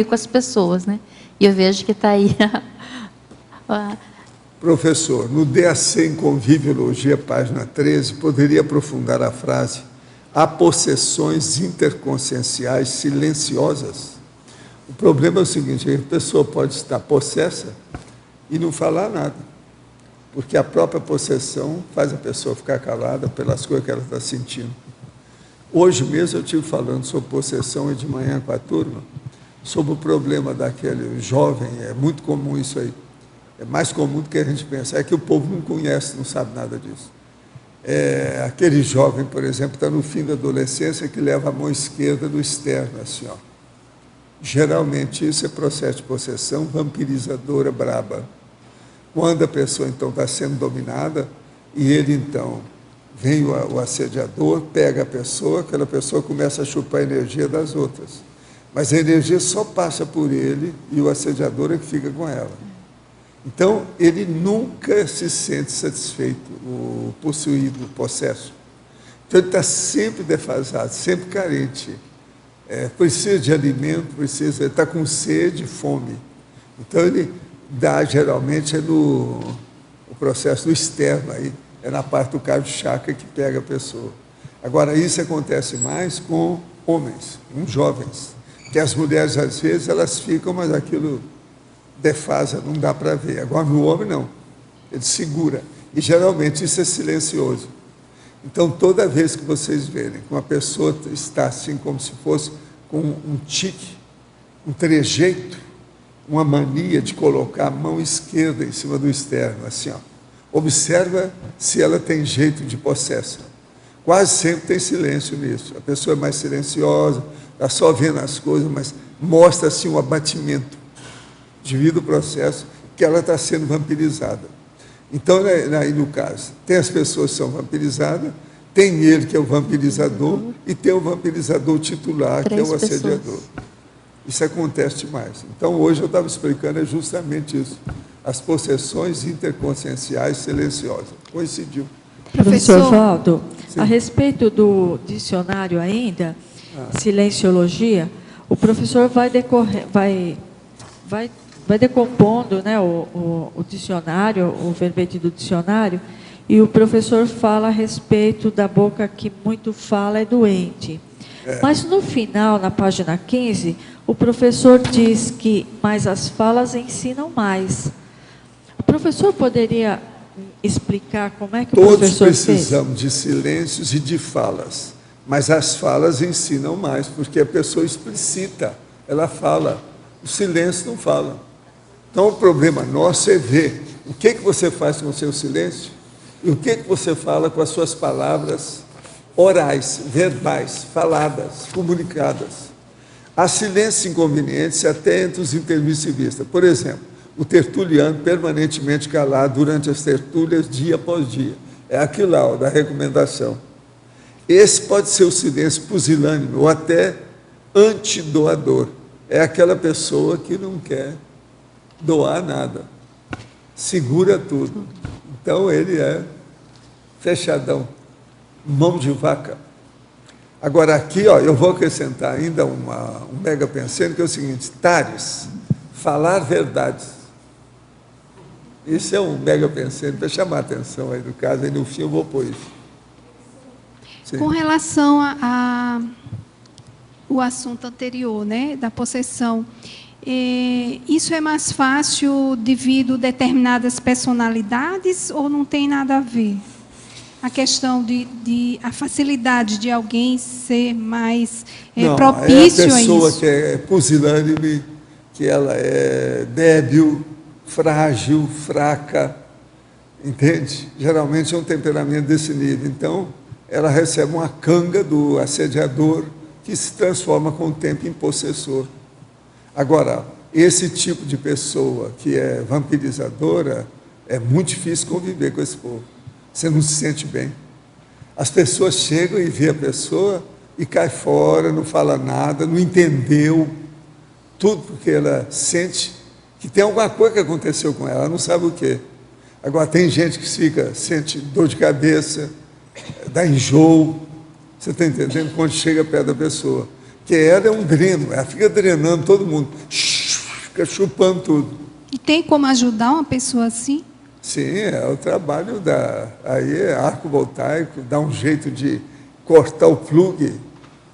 com as pessoas, né? E eu vejo que está aí. Professor, no DAC em Conviviologia, página 13, poderia aprofundar a frase: há possessões interconscienciais silenciosas? O problema é o seguinte: a pessoa pode estar possessa e não falar nada, porque a própria possessão faz a pessoa ficar calada pelas coisas que ela está sentindo. Hoje mesmo eu estive falando sobre possessão e de manhã com a turma, sobre o problema daquele jovem. É muito comum isso aí. É mais comum do que a gente pensa. É que o povo não conhece, não sabe nada disso. Aquele jovem, por exemplo, está no fim da adolescência, que leva a mão esquerda do externo, assim, ó. Geralmente isso é processo de possessão vampirizadora braba. Quando a pessoa, então, está sendo dominada, e ele, então, vem o assediador, pega a pessoa, aquela pessoa começa a chupar a energia das outras. Mas a energia só passa por ele e o assediador é que fica com ela. Então, ele nunca se sente satisfeito, o possuído, o possesso. Então, ele está sempre defasado, sempre carente. Precisa de alimento, ele está com sede, fome. Então, ele dá, geralmente, no processo do externo, aí, é na parte do cardio chakra que pega a pessoa. Agora, isso acontece mais com homens, com jovens, que as mulheres, às vezes, elas ficam, mas aquilo defasa, não dá para ver. Agora, no homem, não. Ele segura. E, geralmente, isso é silencioso. Então, toda vez que vocês verem que uma pessoa está assim, como se fosse com um tique, um trejeito, uma mania de colocar a mão esquerda em cima do externo, assim, ó. Observa se ela tem jeito de possessa. Quase sempre tem silêncio nisso. A pessoa é mais silenciosa, está só vendo as coisas, mas mostra assim um abatimento devido ao processo que ela está sendo vampirizada. Então, aí no caso, tem as pessoas que são vampirizadas, tem ele que é o vampirizador e tem o vampirizador titular, que é o assediador. Isso acontece demais. Então, hoje eu estava explicando justamente isso. As possessões interconscienciais silenciosas. Coincidiu. Professor Valdo, Sim. A respeito do dicionário ainda, silenciologia, o professor vai decompondo, né, o dicionário, o verbete do dicionário, e o professor fala a respeito da boca que muito fala é doente. Mas no final, na página 15, o professor diz que mais as falas ensinam mais. O professor poderia explicar como é que o professor fez? Todos precisamos de silêncios e de falas, mas as falas ensinam mais, porque a pessoa explicita, ela fala, o silêncio não fala. Então, o problema nosso é ver o que você faz com o seu silêncio e o que você fala com as suas palavras orais, verbais, faladas, comunicadas. Há silêncios inconvenientes até entre os intermissivistas. Por exemplo, o tertuliano permanentemente calado durante as tertúlias, dia após dia. É aquilo lá, ó, da recomendação. Esse pode ser o silêncio pusilânime ou até antidoador. É aquela pessoa que não quer doar nada, segura tudo. Então, ele é fechadão, mão de vaca. Agora, aqui, ó, eu vou acrescentar ainda um mega pensando, que é o seguinte: Tares, falar verdades. Isso é um mega pensando, para chamar a atenção aí do caso, aí no fim eu vou pôr isso. Sim. Com relação o assunto anterior, né, da possessão, isso é mais fácil devido a determinadas personalidades ou não tem nada a ver? A questão a facilidade de alguém ser mais propício a isso? É a pessoa que é pusilânime, que ela é débil, frágil, fraca, entende? Geralmente é um temperamento desse nível. Então, ela recebe uma canga do assediador que se transforma com o tempo em possessor. Agora, esse tipo de pessoa que é vampirizadora, é muito difícil conviver com esse povo. Você não se sente bem. As pessoas chegam e vê a pessoa e cai fora, não fala nada, não entendeu tudo, porque ela sente que tem alguma coisa que aconteceu com ela não sabe o quê. Agora, tem gente que sente dor de cabeça, dá enjoo, você está entendendo? Quando chega perto da pessoa. Porque ela é um dreno, ela fica drenando todo mundo, fica chupando tudo. E tem como ajudar uma pessoa assim? Sim, é o trabalho aí é arco voltaico, dá um jeito de cortar o plug,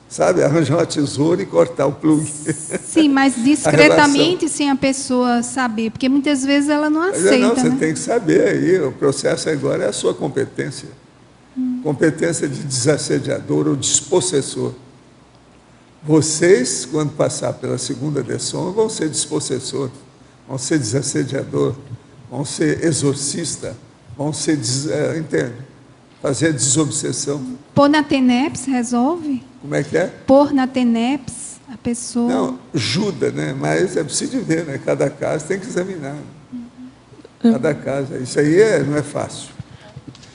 sabe? Arranjar uma tesoura e cortar o plug. Sim, mas discretamente, sem a pessoa saber, porque muitas vezes ela não aceita. Não, você né? tem que saber aí, o processo agora é a sua competência. Competência de desassediador ou despossessor. Vocês, quando passar pela segunda dessoma, vão ser despossessor, vão ser desassediador, vão ser exorcista, vão ser, entende? Fazer desobsessão. Pôr na TENEPS resolve? Como é que é? Pôr na TENEPS a pessoa... Não, ajuda, né? Mas é preciso ver, né? Cada caso tem que examinar. Cada caso. Isso aí não é fácil.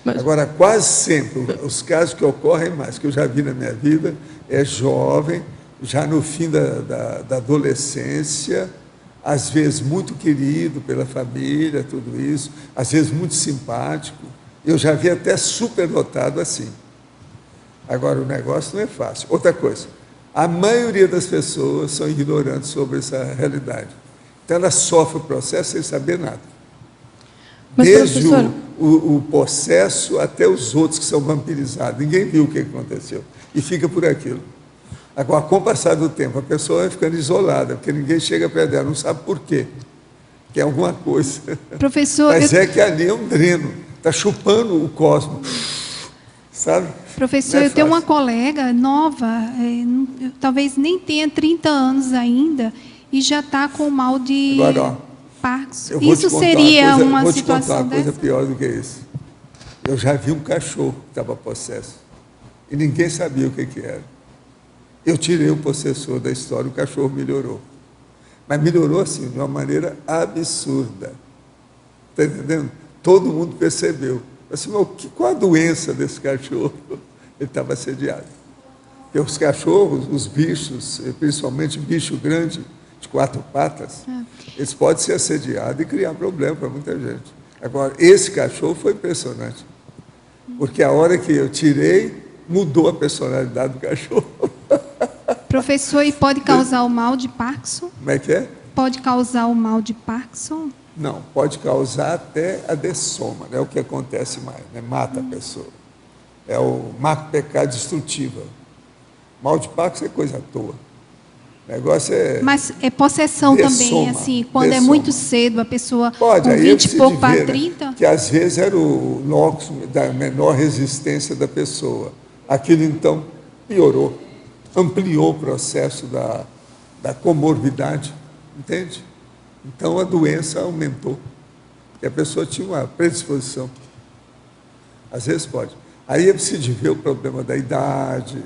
Agora, quase sempre, os casos que ocorrem mais, que eu já vi na minha vida, é jovem, já no fim da adolescência, às vezes muito querido pela família, tudo isso, às vezes muito simpático. Eu já vi até superdotado assim. Agora, o negócio não é fácil. Outra coisa, a maioria das pessoas são ignorantes sobre essa realidade. Então, ela sofre o processo sem saber nada. Mas, desde professor... o processo até os outros que são vampirizados. Ninguém viu o que aconteceu. E fica por aquilo. Agora, com o passar do tempo, a pessoa vai ficando isolada, porque ninguém chega perto dela, não sabe por quê. Que é alguma coisa. Professor, mas é que ali é um dreno, está chupando o cosmos. Sabe? Professor, eu tenho uma colega nova, talvez nem tenha 30 anos ainda, e já está com mal de Parkinson. Isso seria uma situação dessa? Vou te contar uma coisa pior do que isso. Eu já vi um cachorro que estava possesso, e ninguém sabia o que era. Eu tirei o possessor da história, o cachorro melhorou. Mas melhorou assim, de uma maneira absurda. Está entendendo? Todo mundo percebeu. Assim, qual a doença desse cachorro? Ele estava assediado. Porque os cachorros, os bichos, principalmente bicho grande, de 4 patas, eles podem ser assediados e criar problema para muita gente. Agora, esse cachorro foi impressionante. Porque a hora que eu tirei, mudou a personalidade do cachorro. Professor, e pode causar o mal de Parkinson? Como é que é? Pode causar o mal de Parkinson? Não, pode causar até a dessoma, né? O que acontece mais, né? Mata a pessoa. É o macro-pecado destrutivo. Mal de Parkinson é coisa à toa. O negócio é... Mas é possessão também, assim, quando é muito cedo, a pessoa pode, com 20 e pouco para 30? Que às vezes era o locus da menor resistência da pessoa. Aquilo, então, piorou, ampliou o processo da comorbidade, entende? Então, a doença aumentou, porque a pessoa tinha uma predisposição. Às vezes pode. Aí é preciso ver o problema da idade,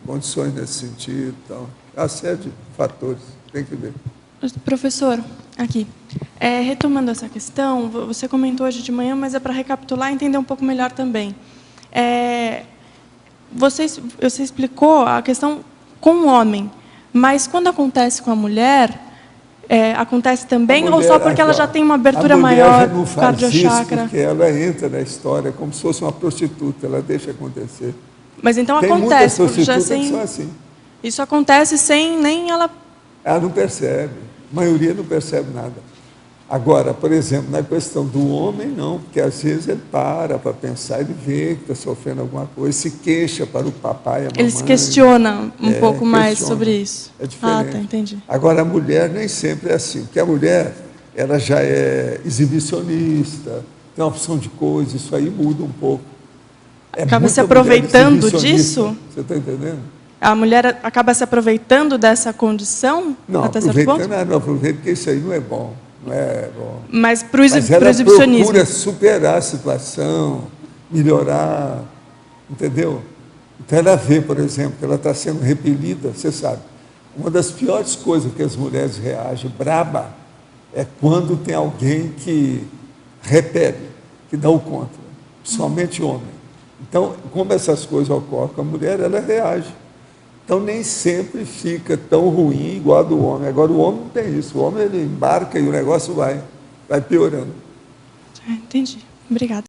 condições nesse sentido, então, há série de fatores, tem que ver. Professor, aqui, retomando essa questão, você comentou hoje de manhã, mas é para recapitular e entender um pouco melhor também. Você explicou a questão com o homem, mas quando acontece com a mulher, acontece também, ou só porque ela já tem uma abertura maior, cardiochakra? Porque ela entra na história como se fosse uma prostituta, ela deixa acontecer. Mas então tem acontece, muitas já prostitutas que são assim. Isso acontece sem nem ela... Ela não percebe, a maioria não percebe nada. Agora, por exemplo, na questão do homem, não, porque às vezes ele para pensar, ele vê que está sofrendo alguma coisa, se queixa para o papai e a mamãe. Ele se questiona um pouco mais sobre isso. É diferente. Tá, entendi. Agora, a mulher nem sempre é assim, porque a mulher, ela já é exibicionista, tem uma opção de coisa, isso aí muda um pouco. Acaba se aproveitando disso? Você está entendendo? A mulher acaba se aproveitando dessa condição? Não, não aproveita, porque isso aí não é bom. Não é bom. Mas para o exibicionismo. Procura superar a situação, melhorar, entendeu? Então ela vê, por exemplo, que ela está sendo repelida, você sabe. Uma das piores coisas que as mulheres reagem, braba, é quando tem alguém que repele, que dá o contra, somente homem. Então, como essas coisas ocorrem com a mulher, ela reage. Então, nem sempre fica tão ruim igual a do homem. Agora, o homem não tem isso. O homem, ele embarca e o negócio vai piorando. Entendi. Obrigada.